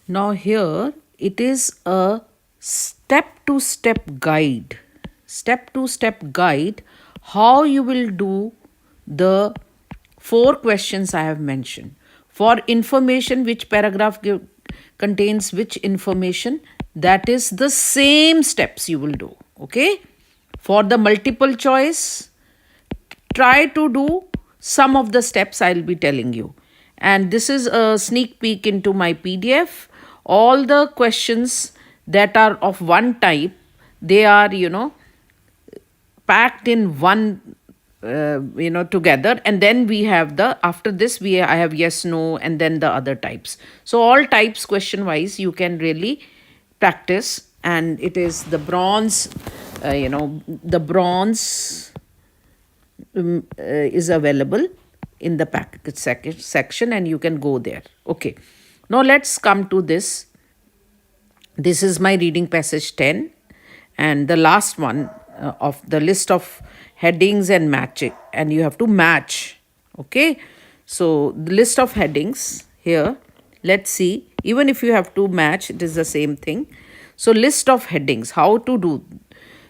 Now here it is a step-to-step guide. Step-to-step guide how you will do the 4 questions I have mentioned. For information, which paragraph contains which information, that is the same steps you will do. Okay. For the multiple choice, try to do some of the steps I'll be telling you. And this is a sneak peek into my PDF. All the questions that are of one type, they are, packed in one, together. And then we have after this, I have yes, no, and then the other types. So all types question wise, you can really practice. And it is the bronze, the bronze is available in the package section, and you can go there. Okay, now let's come to this. This is my reading passage 10, and the last one of the list of headings and matching, and you have to match. Okay, so the list of headings here, let's see. Even if you have to match, it is the same thing. So list of headings, how to do.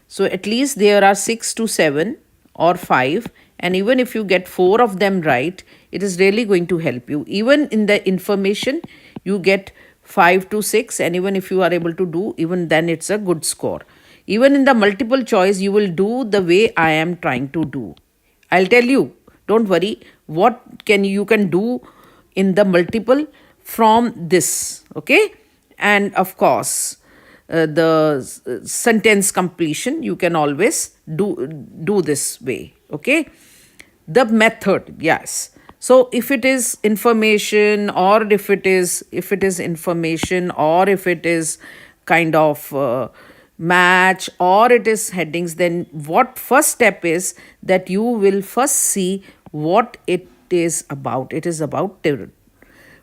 So at least there are 6 to 7 or 5, and even if you get 4 of them right, it is really going to help you. Even in the information, you get 5 to 6, and even if you are able to do, even then it's a good score. Even in the multiple choice, you will do the way I am trying to do. I'll tell you, don't worry, what you can do in the multiple from this. Okay, and of course, the sentence completion you can always do this way. Okay, the method, yes. So if it is information, or if it is information, or if it is kind of match, or it is headings, then what first step is that you will first see what it is about. It is about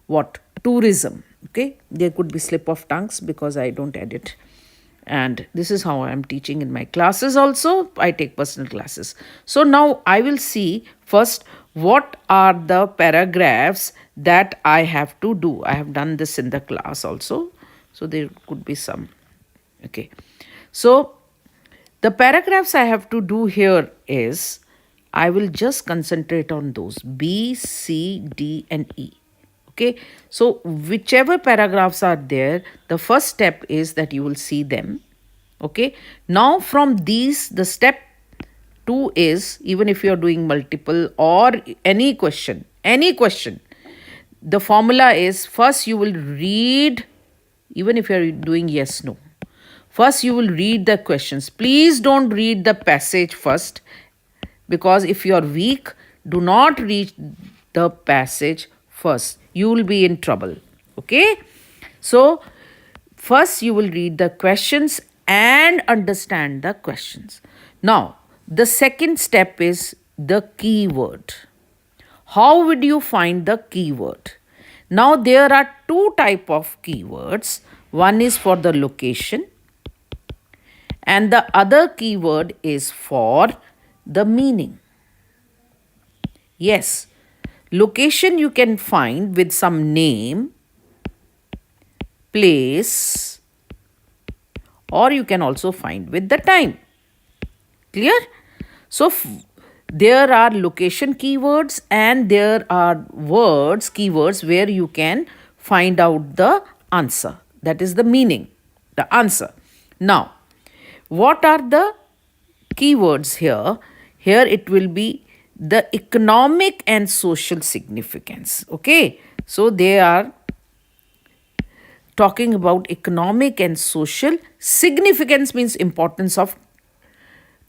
what? Tourism. Okay, there could be slip of tongues because I don't edit. And this is how I am teaching in my classes also. I take personal classes. So now I will see first what are the paragraphs that I have to do. I have done this in the class also. So there could be some. Okay. So the paragraphs I have to do here is, I will just concentrate on those B, C, D, and E. Okay, so whichever paragraphs are there, the first step is that you will see them. Okay, now from these, the step 2 is, even if you are doing multiple or any question, the formula is, first you will read, even if you are doing yes, no. First you will read the questions. Please don't read the passage first, because if you are weak, do not read the passage first. You will be in trouble. Okay, so first you will read the questions and understand the questions. Now the second step is the keyword. How would you find the keyword? Now there are 2 type of keywords. One is for the location, and the other keyword is for the meaning. Yes, location you can find with some name, place, or you can also find with the time. Clear? So there are location keywords, and there are keywords where you can find out the answer. That is the meaning, the answer. Now, what are the keywords here? Here it will be the economic and social significance. Okay, so they are talking about economic and social significance, means importance of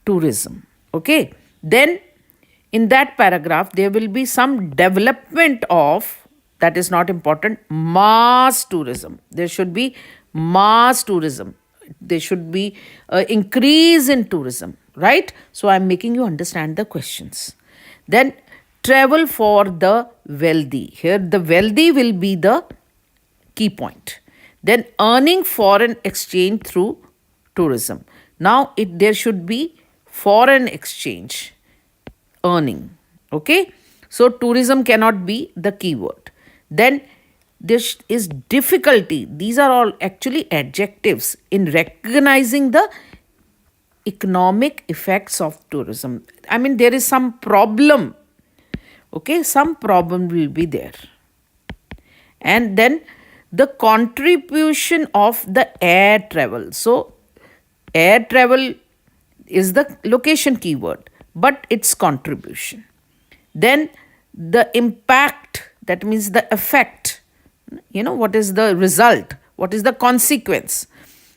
tourism. Okay, then in that paragraph there will be some development of, that is not important, mass tourism. There should be mass tourism. There should be increase in tourism, right? So I'm making you understand the questions. Then travel for the wealthy. Here the wealthy will be the key point. Then earning foreign exchange through tourism. Now there should be foreign exchange earning. Okay, so tourism cannot be the keyword. Then This is difficulty. These are all actually adjectives in recognizing the economic effects of tourism. I mean, there is some problem. Okay, some problem will be there. And then the contribution of the air travel. So, air travel is the location keyword, but its contribution. Then the impact, that means the effect. What is the result? What is the consequence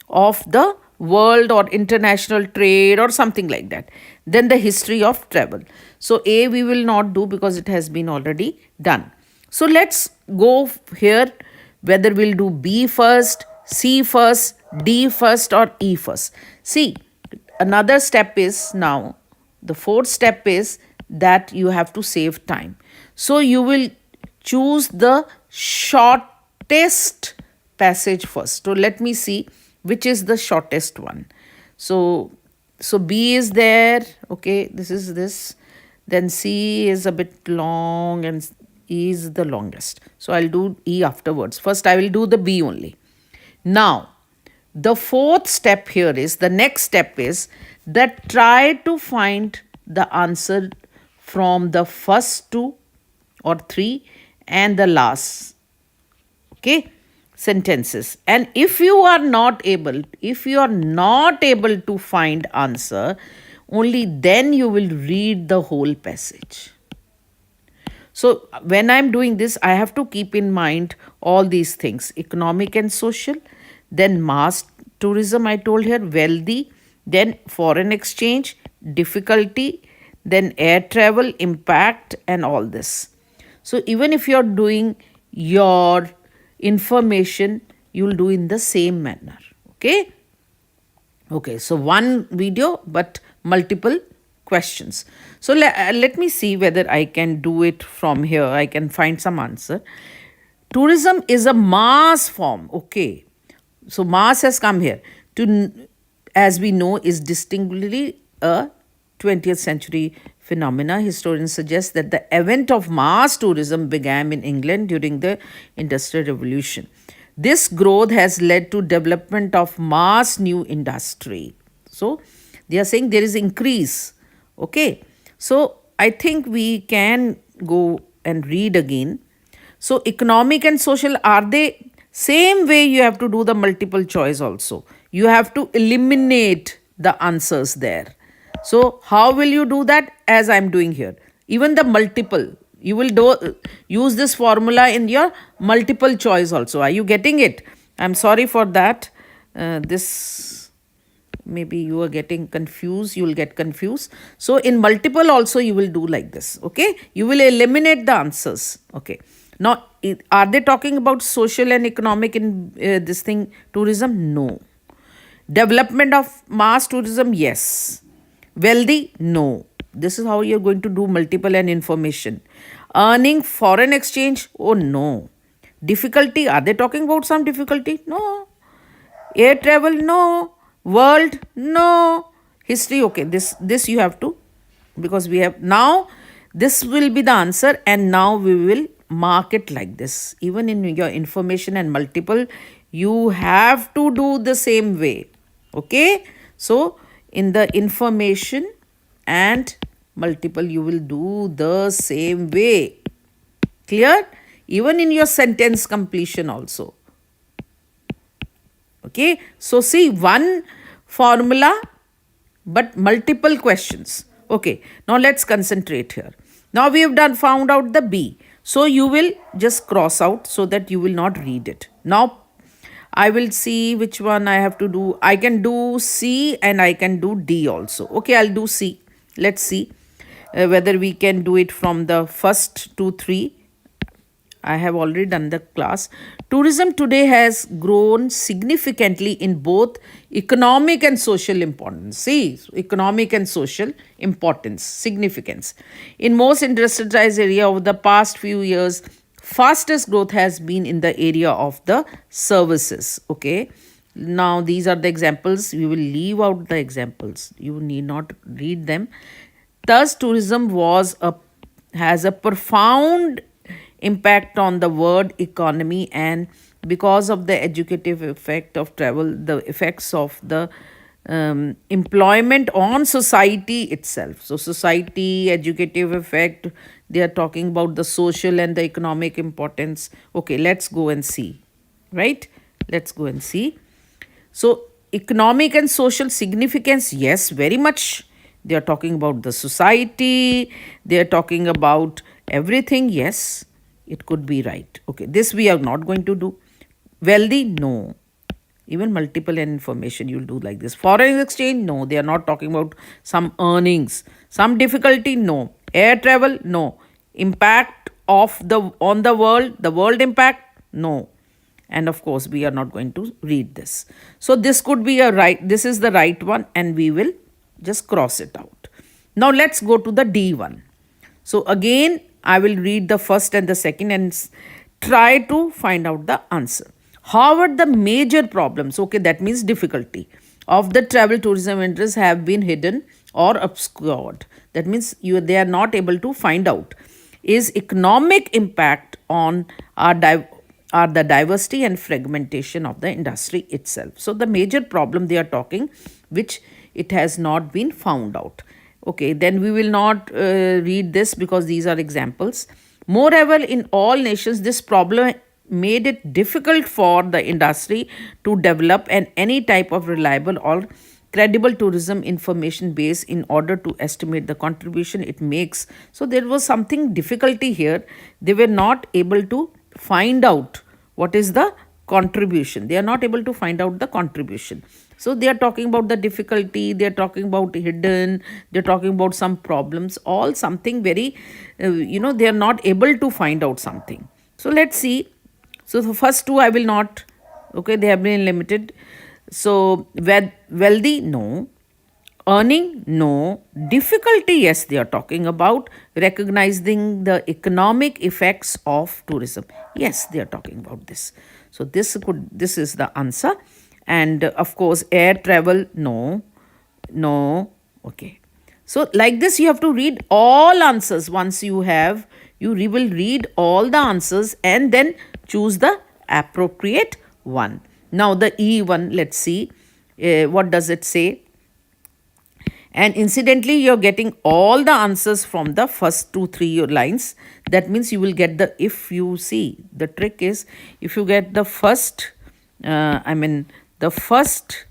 of the world or international trade or something like that? Then the history of travel. So, A we will not do because it has been already done. So, let's go here whether we'll do B first, C first, D first, or E first. See, another step is now, the fourth step is that you have to save time. So, you will choose the shortest passage first. So, let me see which is the shortest one. So B is there. Okay, this is this. Then C is a bit long and E is the longest. So, I'll do E afterwards. First, I will do the B only. Now, the fourth step here is, the next step is that try to find the answer from the first two or three and the last, okay, sentences. And if you are not able to find answer, only then you will read the whole passage. So, when I am doing this, I have to keep in mind all these things: economic and social, then mass tourism, I told here, wealthy, then foreign exchange, difficulty, then air travel, impact, and all this. So, even if you are doing your information, you will do in the same manner. Okay. Okay, so one video but multiple questions. So let me see whether I can do it from here. I can find some answer. Tourism is a mass form. Okay, so mass has come here. As we know, is distinctly a 20th century phenomena. Historians suggest that the event of mass tourism began in England during the Industrial Revolution. This growth has led to development of mass new industry. So, they are saying there is increase. Okay. So, I think we can go and read again. So, economic and social, are they same way? You have to do the multiple choice also. You have to eliminate the answers there. So, how will you do that? As I am doing here. Even the multiple, you will use this formula in your multiple choice also. Are you getting it? I'm sorry for that. This, maybe you are getting confused. You will get confused. So, in multiple also you will do like this. Okay. You will eliminate the answers. Okay. Now, are they talking about social and economic in this thing, tourism? No. Development of mass tourism? Yes. Wealthy? No. This is how you're going to do multiple and information. Earning, foreign exchange? Oh no. Difficulty? Are they talking about some difficulty? No. Air travel? No. World? No. History? Okay. This you have to, because we have now, this will be the answer, and now we will mark it like this. Even in your information and multiple, you have to do the same way. Okay. So, in the information and multiple, you will do the same way. Clear? Even in your sentence completion also. Okay. So, see, one formula but multiple questions. Okay. Now, let's concentrate here. Now, we have found out the B. So, you will just cross out so that you will not read it. Now, I will see which one I have to do. I can do C and I can do D also. Okay, I'll do C. Let's see whether we can do it from the first 2, 3. I have already done the class. Tourism today has grown significantly in both economic and social importance. See, economic and social importance, significance. In most industrialized area over the past few years, fastest growth has been in the area of the services. Okay. Now, these are the examples. We will leave out the examples. You need not read them. Thus, tourism has a profound impact on the world economy, and because of the educative effect of travel, the effects of the employment on society itself. So society, educative effect, they are talking about the social and the economic importance. Okay, let's go and see, right? Let's go and see. So, economic and social significance, yes, very much. They are talking about the society, they are talking about everything, yes, it could be right. Okay, this we are not going to do. Wealthy, no. Even multiple information you'll do like this. Foreign exchange, no. They are not talking about some earnings. Some difficulty, no. Air travel, no. Impact of the on the world impact, no. And of course we are not going to read this. So this could be a right, this is the right one, and we will just cross it out. Now let's go to the D one. So again I will read the first and the second and try to find out the answer. However, the major problems, okay, that means difficulty, of the travel tourism interests have been hidden or obscured. That means they are not able to find out. Is economic impact on our are the diversity and fragmentation of the industry itself. So the major problem they are talking, which it has not been found out. Okay, then we will not read this because these are examples. Moreover, in all nations, this problem made it difficult for the industry to develop any type of reliable or credible tourism information base in order to estimate the contribution it makes. So there was something difficulty here. They were not able to find out what is the contribution. They are not able to find out the contribution. So they are talking about the difficulty, they are talking about hidden, they are talking about some problems, all something very, they are not able to find out something. So let's see. So the first two I will not, okay, they have been limited. So wealthy, no. Earning, no. Difficulty, yes, they are talking about recognizing the economic effects of tourism. Yes, they are talking about this. So this is the answer. And of course, air travel, no. Okay. So like this, you have to read all answers. Once you have, you will read all the answers and then choose the appropriate one. Now the E one, let's see. What does it say? And incidentally, you're getting all the answers from the first 2-3 lines. That means you will get if you see, the trick is, if you get the first, the first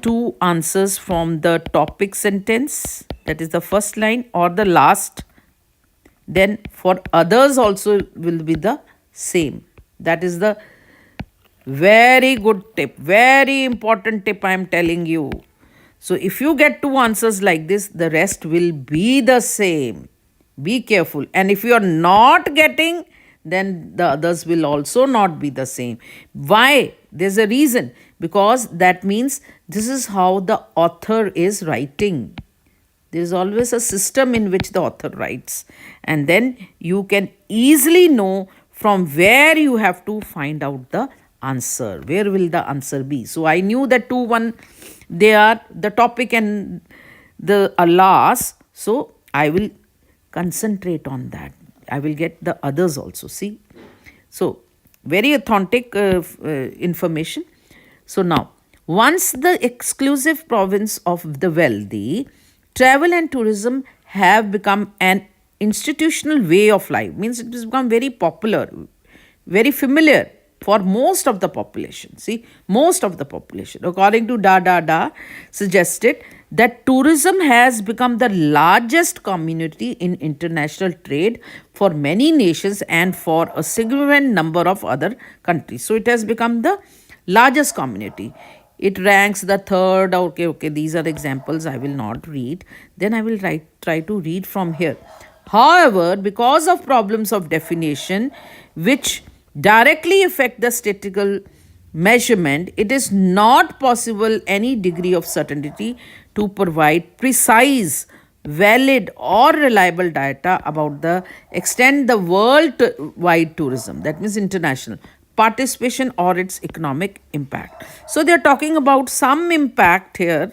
2 answers from the topic sentence, that is the first line, or the last, then for others also will be the same. That is the very good tip, very important tip I am telling you. So if you get 2 answers like this, the rest will be the same. Be careful. And if you are not getting, then the others will also not be the same. Why? There's a reason. Because that means this is how the author is writing. There is always a system in which the author writes. And then you can easily know from where you have to find out the answer. Where will the answer be? So I knew that 2, 1, they are the topic and the alas. So I will concentrate on that. I will get the others also. See? So very authentic information. So now, once the exclusive province of the wealthy, travel and tourism have become an institutional way of life. Means it has become very popular, very familiar for most of the population. See, most of the population, according to suggested that tourism has become the largest community in international trade for many nations and for a significant number of other countries. So it has become the largest community. It ranks the third. Okay, these are examples I will not read. Then I will try to read from here. However, because of problems of definition, which directly affect the statistical measurement, it is not possible any degree of certainty to provide precise, valid or reliable data about the extent the worldwide tourism, that means international, participation or its economic impact. So they are talking about some impact here.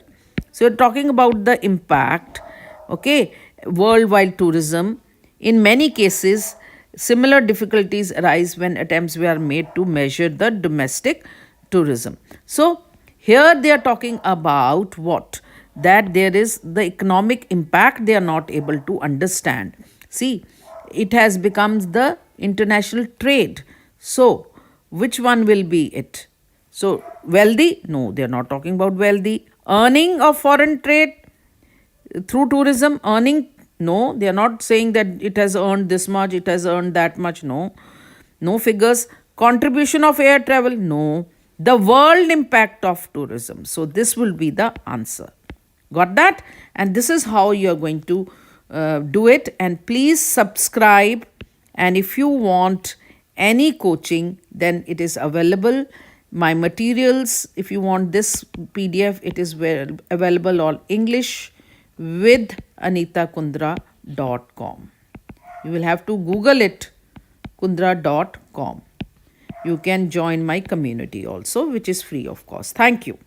So they are talking about the impact, okay, worldwide tourism. In many cases, Similar difficulties arise when attempts were made to measure the domestic tourism. So, here they are talking about what? That there is the economic impact they are not able to understand. See, it has become the international trade. So, which one will be it? So, wealthy? No, they are not talking about wealthy. Earning of foreign trade through tourism, earning? No, they are not saying that it has earned this much, it has earned that much. No, no figures. Contribution of air travel? No. The world impact of tourism. So, this will be the answer. Got that? And this is how you are going to do it. And please subscribe. And if you want any coaching, then it is available. My materials, if you want this PDF, it is available on English with AnitaKundra.com. You will have to Google it, kundra.com. You can join my community also, which is free of cost. Thank you.